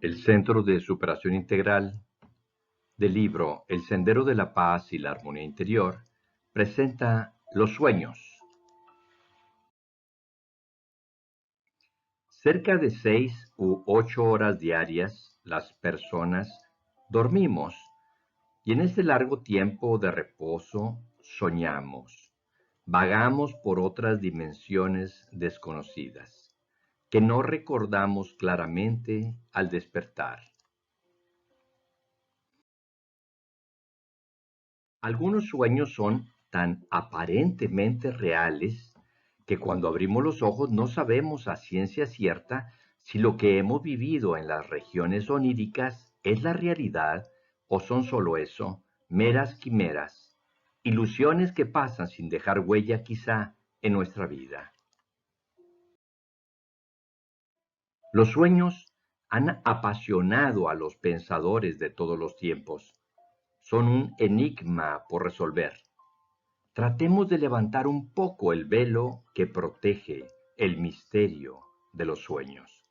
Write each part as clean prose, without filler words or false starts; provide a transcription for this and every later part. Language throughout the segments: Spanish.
El Centro de Superación Integral del libro El Sendero de la Paz y la Armonía Interior presenta los sueños. Cerca de 6 u 8 horas diarias las personas dormimos y en ese largo tiempo de reposo soñamos, vagamos por otras dimensiones desconocidas que no recordamos claramente al despertar. Algunos sueños son tan aparentemente reales que cuando abrimos los ojos no sabemos a ciencia cierta si lo que hemos vivido en las regiones oníricas es la realidad o son solo eso, meras quimeras, ilusiones que pasan sin dejar huella quizá en nuestra vida. Los sueños han apasionado a los pensadores de todos los tiempos. Son un enigma por resolver. Tratemos de levantar un poco el velo que protege el misterio de los sueños.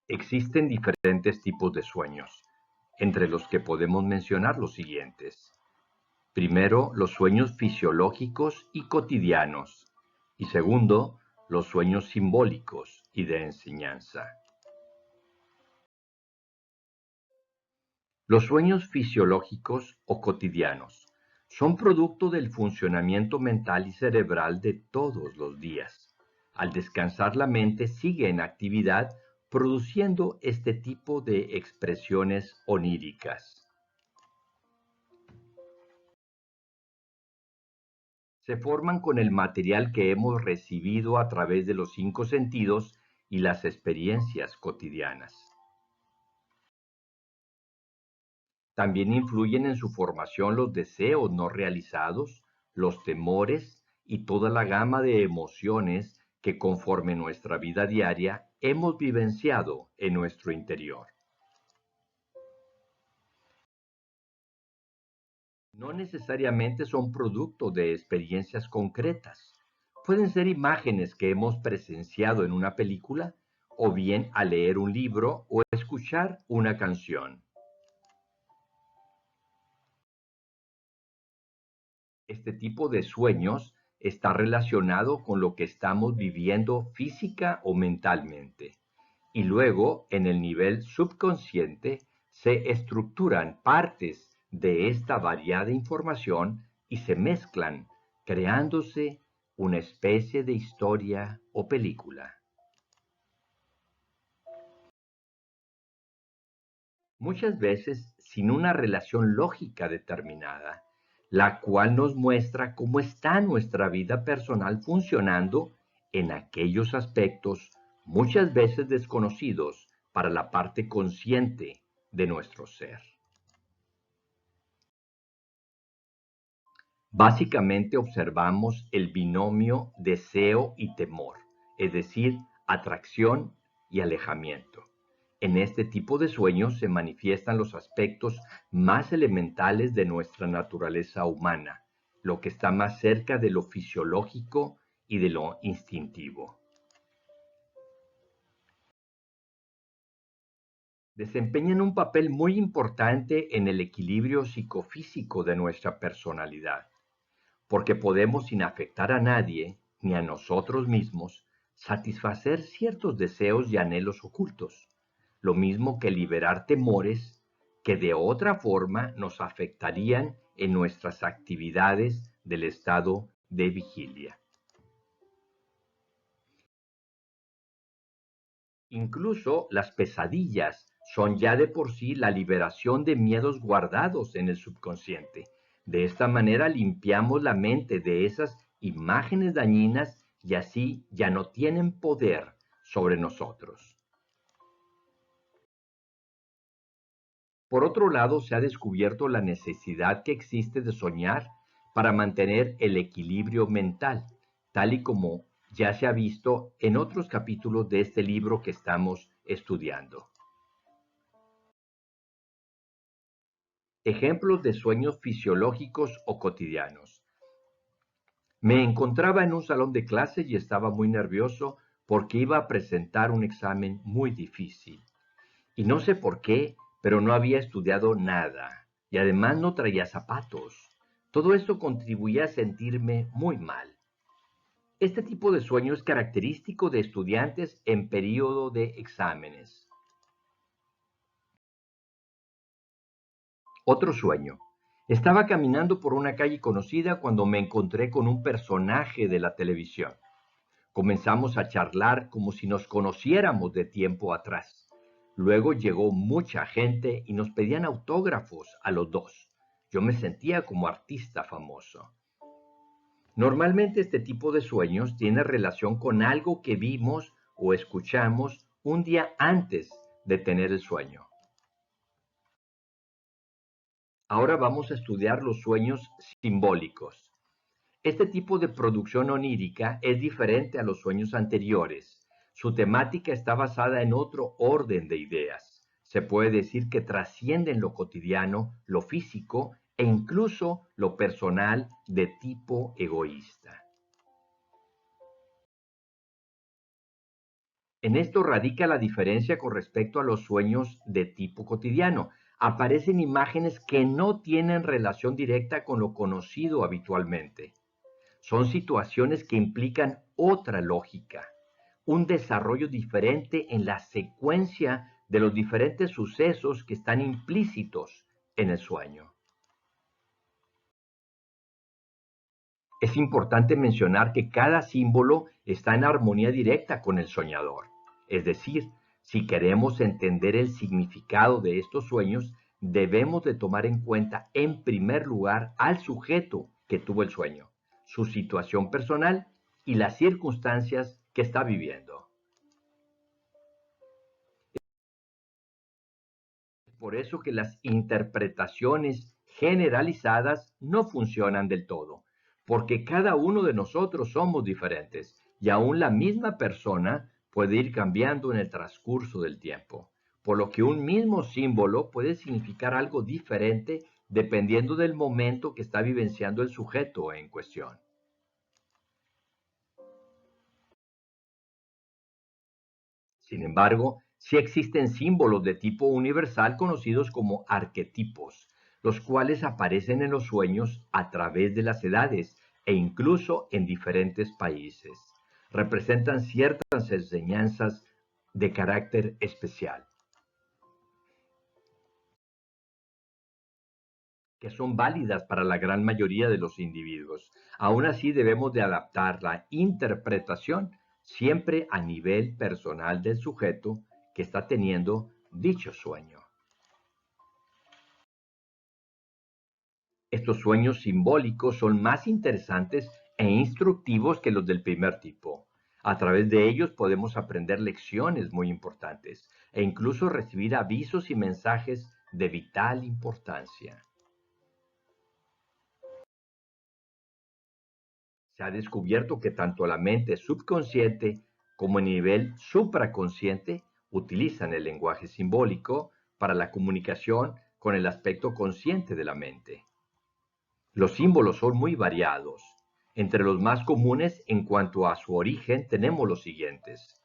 Existen diferentes tipos de sueños, entre los que podemos mencionar los siguientes. Primero, los sueños fisiológicos y cotidianos. Y segundo, los sueños simbólicos y de enseñanza. Los sueños fisiológicos o cotidianos son producto del funcionamiento mental y cerebral de todos los días. Al descansar la mente sigue en actividad produciendo este tipo de expresiones oníricas. Se forman con el material que hemos recibido a través de los 5 sentidos y las experiencias cotidianas. También influyen en su formación los deseos no realizados, los temores y toda la gama de emociones que conforme nuestra vida diaria hemos vivenciado en nuestro interior. No necesariamente son producto de experiencias concretas. Pueden ser imágenes que hemos presenciado en una película o bien al leer un libro o escuchar una canción. Este tipo de sueños está relacionado con lo que estamos viviendo física o mentalmente. Y luego, en el nivel subconsciente, se estructuran partes de esta variada información y se mezclan, creándose una especie de historia o película. Muchas veces sin una relación lógica determinada, la cual nos muestra cómo está nuestra vida personal funcionando en aquellos aspectos muchas veces desconocidos para la parte consciente de nuestro ser. Básicamente observamos el binomio deseo y temor, es decir, atracción y alejamiento. En este tipo de sueños se manifiestan los aspectos más elementales de nuestra naturaleza humana, lo que está más cerca de lo fisiológico y de lo instintivo. Desempeñan un papel muy importante en el equilibrio psicofísico de nuestra personalidad, porque podemos, sin afectar a nadie ni a nosotros mismos, satisfacer ciertos deseos y anhelos ocultos, lo mismo que liberar temores que de otra forma nos afectarían en nuestras actividades del estado de vigilia. Incluso las pesadillas son ya de por sí la liberación de miedos guardados en el subconsciente. De esta manera limpiamos la mente de esas imágenes dañinas y así ya no tienen poder sobre nosotros. Por otro lado, se ha descubierto la necesidad que existe de soñar para mantener el equilibrio mental, tal y como ya se ha visto en otros capítulos de este libro que estamos estudiando. Ejemplos de sueños fisiológicos o cotidianos. Me encontraba en un salón de clase y estaba muy nervioso porque iba a presentar un examen muy difícil. Y no sé por qué, pero no había estudiado nada y además no traía zapatos. Todo esto contribuía a sentirme muy mal. Este tipo de sueño es característico de estudiantes en periodo de exámenes. Otro sueño. Estaba caminando por una calle conocida cuando me encontré con un personaje de la televisión. Comenzamos a charlar como si nos conociéramos de tiempo atrás. Luego llegó mucha gente y nos pedían autógrafos a los dos. Yo me sentía como artista famoso. Normalmente este tipo de sueños tiene relación con algo que vimos o escuchamos un día antes de tener el sueño. Ahora vamos a estudiar los sueños simbólicos. Este tipo de producción onírica es diferente a los sueños anteriores. Su temática está basada en otro orden de ideas. Se puede decir que trascienden lo cotidiano, lo físico e incluso lo personal de tipo egoísta. En esto radica la diferencia con respecto a los sueños de tipo cotidiano. Aparecen imágenes que no tienen relación directa con lo conocido habitualmente. Son situaciones que implican otra lógica, un desarrollo diferente en la secuencia de los diferentes sucesos que están implícitos en el sueño. Es importante mencionar que cada símbolo está en armonía directa con el soñador. Es decir, si queremos entender el significado de estos sueños, debemos de tomar en cuenta en primer lugar al sujeto que tuvo el sueño, su situación personal y las circunstancias que está viviendo. Por eso que las interpretaciones generalizadas no funcionan del todo, porque cada uno de nosotros somos diferentes y aún la misma persona puede ir cambiando en el transcurso del tiempo, por lo que un mismo símbolo puede significar algo diferente dependiendo del momento que está vivenciando el sujeto en cuestión. Sin embargo, sí existen símbolos de tipo universal conocidos como arquetipos, los cuales aparecen en los sueños a través de las edades e incluso en diferentes países. Representan ciertas enseñanzas de carácter especial, que son válidas para la gran mayoría de los individuos. Aún así, debemos de adaptar la interpretación siempre a nivel personal del sujeto que está teniendo dicho sueño. Estos sueños simbólicos son más interesantes e instructivos que los del primer tipo. A través de ellos podemos aprender lecciones muy importantes e incluso recibir avisos y mensajes de vital importancia. Se ha descubierto que tanto la mente subconsciente como el nivel supraconsciente utilizan el lenguaje simbólico para la comunicación con el aspecto consciente de la mente. Los símbolos son muy variados. Entre los más comunes en cuanto a su origen tenemos los siguientes.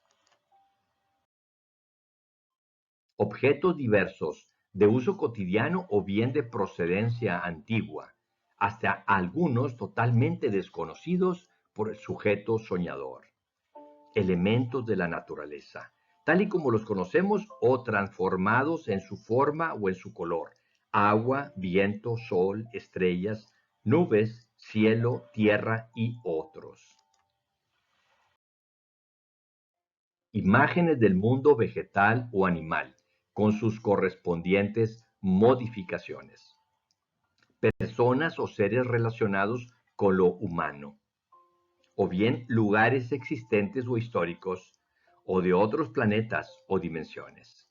Objetos diversos, de uso cotidiano o bien de procedencia antigua, hasta algunos totalmente desconocidos por el sujeto soñador. Elementos de la naturaleza, tal y como los conocemos o transformados en su forma o en su color. Agua, viento, sol, estrellas, nubes, cielo, tierra y otros. Imágenes del mundo vegetal o animal, con sus correspondientes modificaciones. Personas o seres relacionados con lo humano, o bien lugares existentes o históricos, o de otros planetas o dimensiones.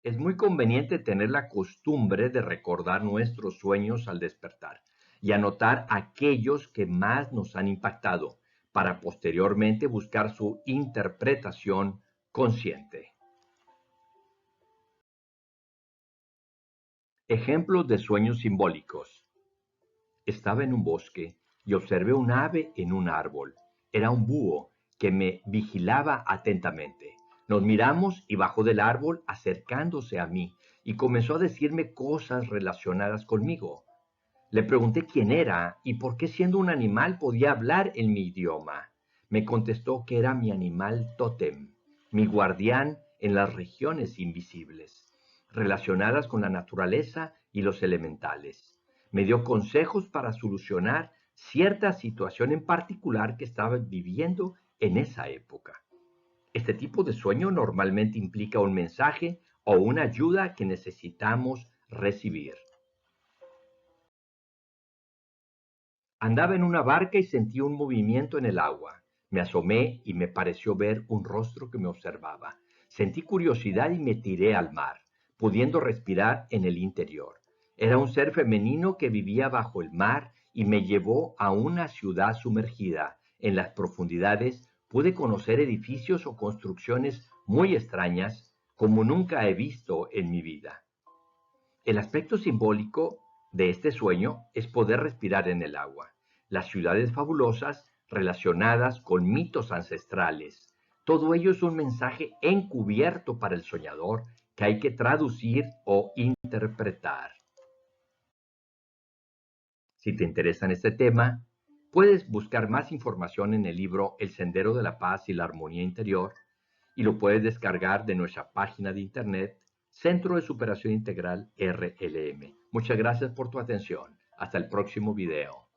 Es muy conveniente tener la costumbre de recordar nuestros sueños al despertar y anotar aquellos que más nos han impactado para posteriormente buscar su interpretación consciente. Ejemplos de sueños simbólicos. Estaba en un bosque y observé un ave en un árbol. Era un búho que me vigilaba atentamente. Nos miramos y bajó del árbol acercándose a mí y comenzó a decirme cosas relacionadas conmigo. Le pregunté quién era y por qué siendo un animal podía hablar en mi idioma. Me contestó que era mi animal tótem, mi guardián en las regiones invisibles, relacionadas con la naturaleza y los elementales. Me dio consejos para solucionar cierta situación en particular que estaba viviendo en esa época. Este tipo de sueño normalmente implica un mensaje o una ayuda que necesitamos recibir. Andaba en una barca y sentí un movimiento en el agua. Me asomé y me pareció ver un rostro que me observaba. Sentí curiosidad y me tiré al mar, pudiendo respirar en el interior. Era un ser femenino que vivía bajo el mar y me llevó a una ciudad sumergida. En las profundidades pude conocer edificios o construcciones muy extrañas como nunca he visto en mi vida. El aspecto simbólico de este sueño es poder respirar en el agua, las ciudades fabulosas relacionadas con mitos ancestrales. Todo ello es un mensaje encubierto para el soñador que hay que traducir o interpretar. Si te interesa en este tema, puedes buscar más información en el libro El Sendero de la Paz y la Armonía Interior y lo puedes descargar de nuestra página de internet Centro de Superación Integral RLM. Muchas gracias por tu atención. Hasta el próximo video.